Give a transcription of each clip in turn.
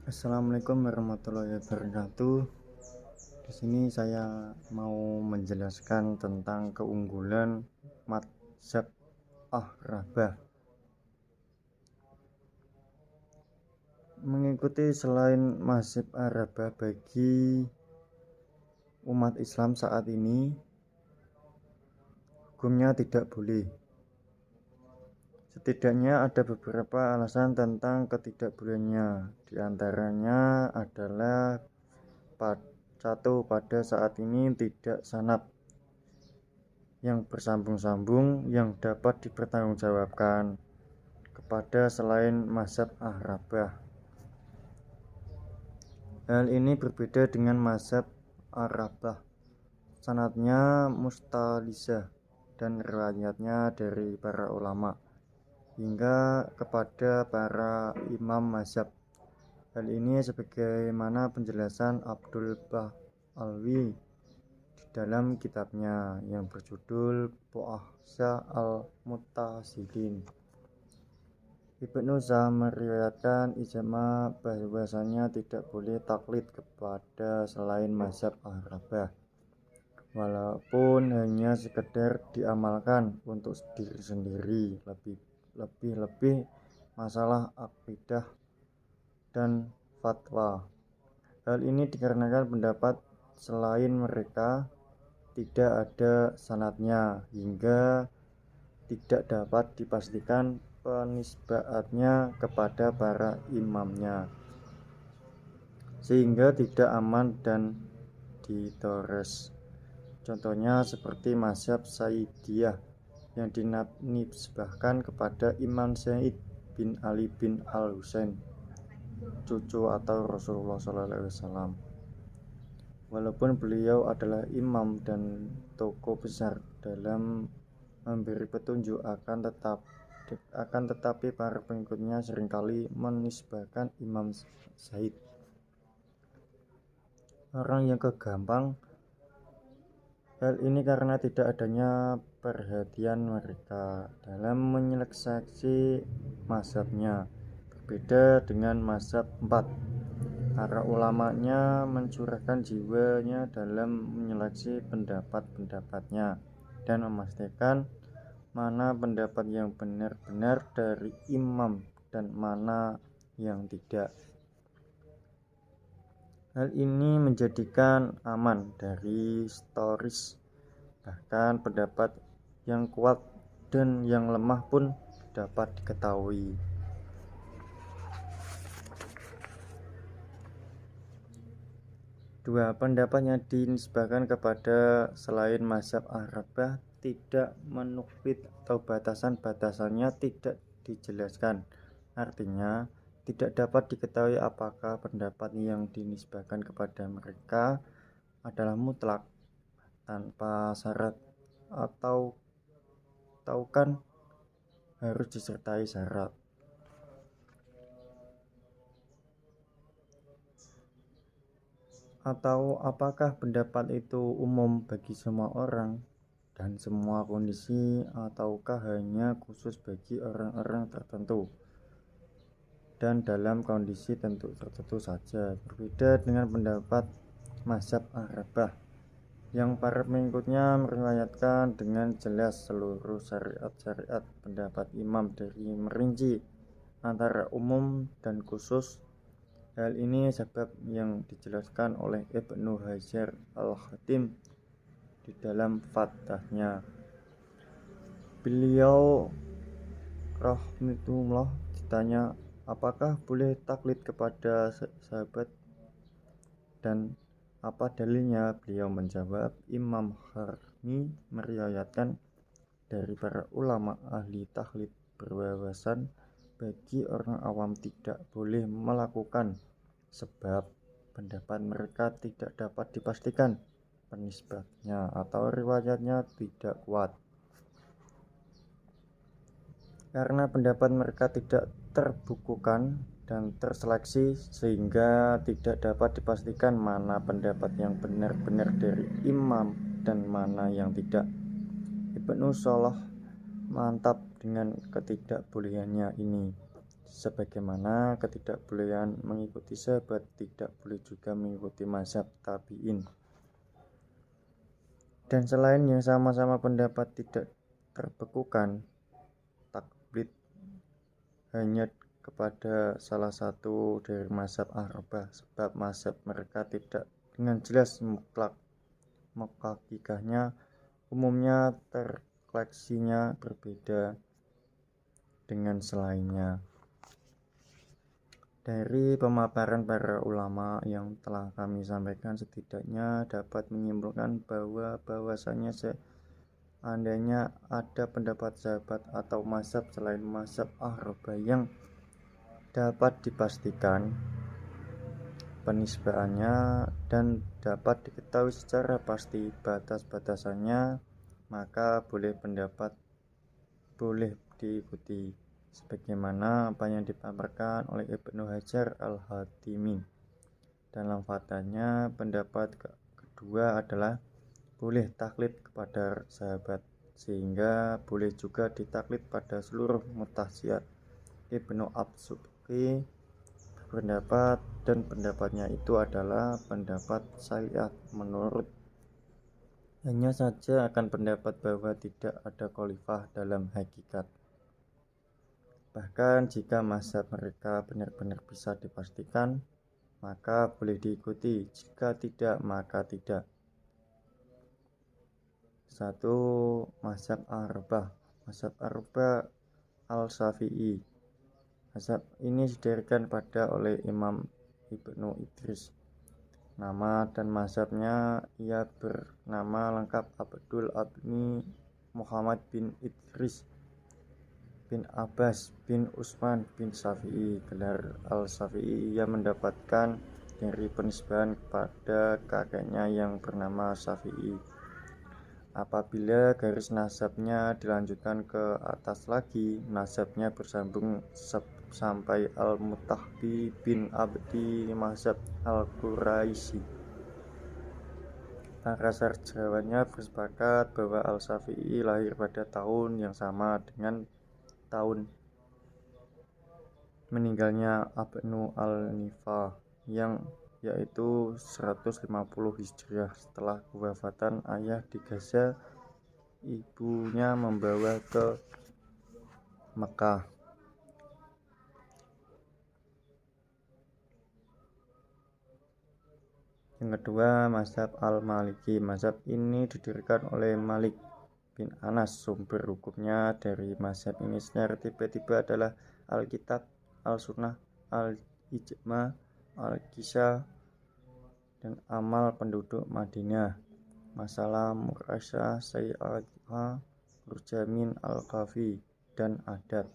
Assalamualaikum warahmatullahi wabarakatuh. Di sini saya mau menjelaskan tentang keunggulan mazhab Ar-Rabah. Mengikuti selain mazhab Ar-Rabah bagi umat Islam saat ini hukumnya tidak boleh. Setidaknya ada beberapa alasan tentang ketidakbolehannya. Di antaranya adalah satu, pada saat ini tidak sanad yang bersambung-sambung yang dapat dipertanggungjawabkan kepada selain mazhab Ar-Rabah. Hal ini berbeda dengan mazhab Ar-Rabah. Sanadnya mustalisah dan riwayatnya dari para ulama hingga kepada para imam mazhab. Hal ini sebagaimana penjelasan Abdul Alwi di dalam kitabnya yang berjudul Pu'ahsa al-Muttasilin. Ibnu Sa'd meriwayatkan ijma bahwasanya tidak boleh taklid kepada selain mazhab Ar-Rabah, walaupun hanya sekedar diamalkan untuk diri sendiri, lebih masalah akidah dan fatwa. Hal ini dikarenakan pendapat selain mereka tidak ada sanadnya hingga tidak dapat dipastikan penisbaatnya kepada para imamnya, sehingga tidak aman dan ditores. Contohnya seperti mazhab Saidiyah yang dinisbahkan kepada Imam Zaid bin Ali bin Al-Husain, cucu atau Rasulullah SAW. Walaupun beliau adalah imam dan tokoh besar dalam memberi petunjuk, akan tetapi para pengikutnya seringkali menisbahkan Imam Zaid orang yang kegampang. Hal ini karena tidak adanya perhatian mereka dalam menyeleksi mazhabnya. Berbeda dengan mazhab 4, para ulamanya mencurahkan jiwanya dalam menyeleksi pendapat-pendapatnya dan memastikan mana pendapat yang benar-benar dari imam dan mana yang tidak. Hal ini menjadikan aman dari storis, bahkan pendapat yang kuat dan yang lemah pun dapat diketahui. Dua, pendapat yang dinisbahkan kepada selain mazhab Ar-Rabah tidak menuklid atau batasan-batasannya tidak dijelaskan. Artinya, tidak dapat diketahui apakah pendapat yang dinisbahkan kepada mereka adalah mutlak tanpa syarat atau kan harus disertai syarat, atau apakah pendapat itu umum bagi semua orang dan semua kondisi, ataukah hanya khusus bagi orang-orang tertentu dan dalam kondisi tertentu saja. Berbeda dengan pendapat mazhab Ar-Rabah yang para pengikutnya meriwayatkan dengan jelas seluruh syariat-syariat pendapat imam dari merinci antara umum dan khusus. Hal ini sebab yang dijelaskan oleh Ibnu Hajar Al-Khatim di dalam Fathahnya. Beliau rahmatullah ditanya apakah boleh taklid kepada sahabat dan apa dalilnya. Beliau menjawab, Imam Harni meriwayatkan dari para ulama ahli taklid berwawasan bagi orang awam tidak boleh melakukan, sebab pendapat mereka tidak dapat dipastikan penisbatnya atau riwayatnya tidak kuat. Karena pendapat mereka tidak terbukukan dan terseleksi, sehingga tidak dapat dipastikan mana pendapat yang benar-benar dari imam dan mana yang tidak. Ibnu Salah mantap dengan ketidakbolehannya ini. sebagaimana ketidakbolehan mengikuti sahabat tidak boleh juga mengikuti mazhab tabi'in. Dan selain yang sama-sama pendapat tidak terbekukan, taklid hanya kepada salah satu dari mazhab arba'ah, sebab mazhab mereka tidak dengan jelas mutlak hakikahnya, umumnya terkoleksinya berbeda dengan selainnya. Dari pemaparan para ulama yang telah kami sampaikan, setidaknya dapat menyimpulkan bahwasanya seandainya ada pendapat sahabat atau mazhab selain mazhab arba'ah yang dapat dipastikan penisbahannya dan dapat diketahui secara pasti batas-batasannya, maka boleh diikuti, sebagaimana apa yang dipaparkan oleh Ibnu Hajar al-Haytami dalam fatwanya. Pendapat kedua adalah boleh taklid kepada sahabat, sehingga boleh juga ditaklid pada seluruh mutasyid. Ibnu Absuki berpendapat, dan pendapatnya itu adalah pendapat syariat menurut hanya saja akan pendapat bahwa tidak ada khalifah dalam hakikat. Bahkan jika mazhab mereka benar-benar bisa dipastikan, maka boleh diikuti, jika tidak maka tidak. 1. Mazhab arba'ah. Mazhab arba'ah al-Syafi'i. Mazhab ini didirikan pada oleh Imam Ibnu Idris. Nama dan mazhabnya, ia bernama lengkap Abdul Abni Muhammad bin Idris bin Abbas bin Utsman bin Syafi'i. Gelar al-Syafi'i ia mendapatkan dari penisbahan kepada kakeknya yang bernama Syafi'i. Apabila garis nasabnya dilanjutkan ke atas lagi, nasabnya bersambung sampai al-Mutahbi bin Abdi Mazhab al-Quraisy. Para sarjanawannya bersepakat bahwa al-Syafi'i lahir pada tahun yang sama dengan tahun meninggalnya Ibnu al-Nifah, yang yaitu 150 Hijriah. Setelah kewafatan ayah di Gaza, ibunya membawa ke Mekah. Yang kedua, mazhab al-Maliki. Mazhab ini didirikan oleh Malik bin Anas. Sumber hukumnya dari mazhab ini secara tiba-tiba adalah Alkitab, Al-Sunnah, Al-Ijma, Al-Qisah, dan amal penduduk Madinah. Masalah Murasya, Sayyidha, Nurjamin, Al-Kafi, dan adat.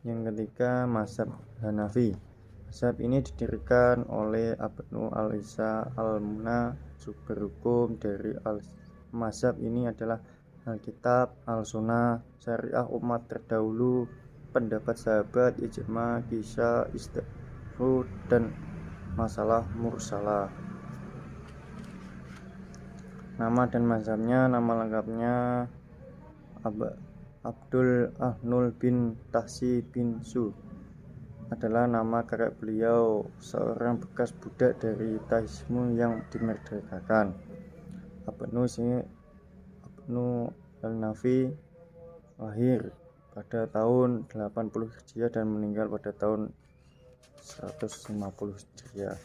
Yang ketiga, mazhab Hanafi. Mazhab ini didirikan oleh Ibnu al-Isa al-Muna. Sumber hukum dari mazhab ini adalah Alkitab, Al-Sunnah, syariah umat terdahulu, pendapat sahabat, ijma, kisah, istihad, dan masalah mursalah. Nama dan mazhabnya, nama lengkapnya Abdul Ahnul bin Tahsi bin Su adalah nama kakek beliau, seorang bekas budak dari Taismu yang dimerdekakan. Ibnu al-Nafi lahir pada tahun 80 Hijriah dan meninggal pada tahun 150 Hijriah.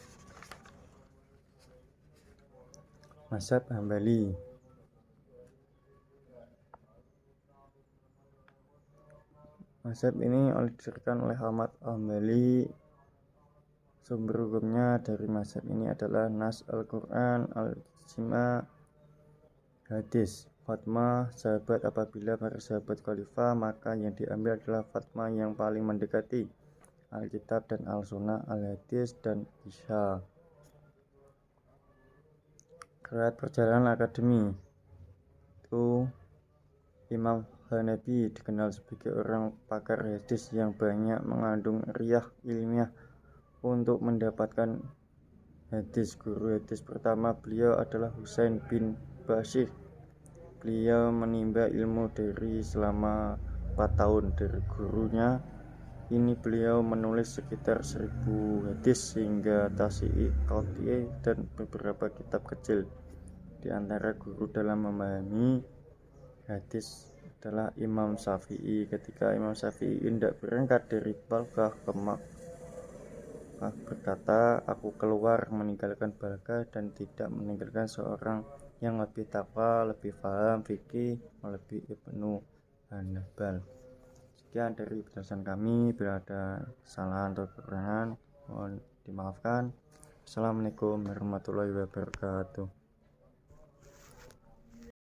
Mazhab Hambali. Mazhab ini didirikan oleh Ahmad Hambali. Sumber hukumnya dari mazhab ini adalah Nas Al-Quran, Al-Ijma, hadis. Fatwa sahabat. Apabila para sahabat khalifah, maka yang diambil adalah fatwa yang paling mendekati Alkitab dan Al-Sunnah, Al-Hadis, dan Isya. Riwayat perjalanan akademi. Itu Imam Hanafi dikenal sebagai orang pakar hadis yang banyak mengandung riyah ilmiah untuk mendapatkan hadis. Guru hadis pertama beliau adalah Husain bin Basih. Beliau menimba ilmu dari selama 4 tahun dari gurunya. Ini beliau menulis sekitar 1000 hadis hingga Tasyi'i, Qauti'i, dan beberapa kitab kecil. Di antara guru dalam memahami hadis adalah Imam Syafi'i. Ketika Imam Syafi'i hendak berangkat dari Balkah ke Makkah, berkata, "Aku keluar meninggalkan Balkah dan tidak meninggalkan seorang yang lebih takwa, lebih paham fikih, lebih Ibnu Hanbal." Sekian dari penjelasan kami. Bila ada kesalahan atau kekurangan, mohon dimaafkan. Assalamualaikum warahmatullahi wabarakatuh.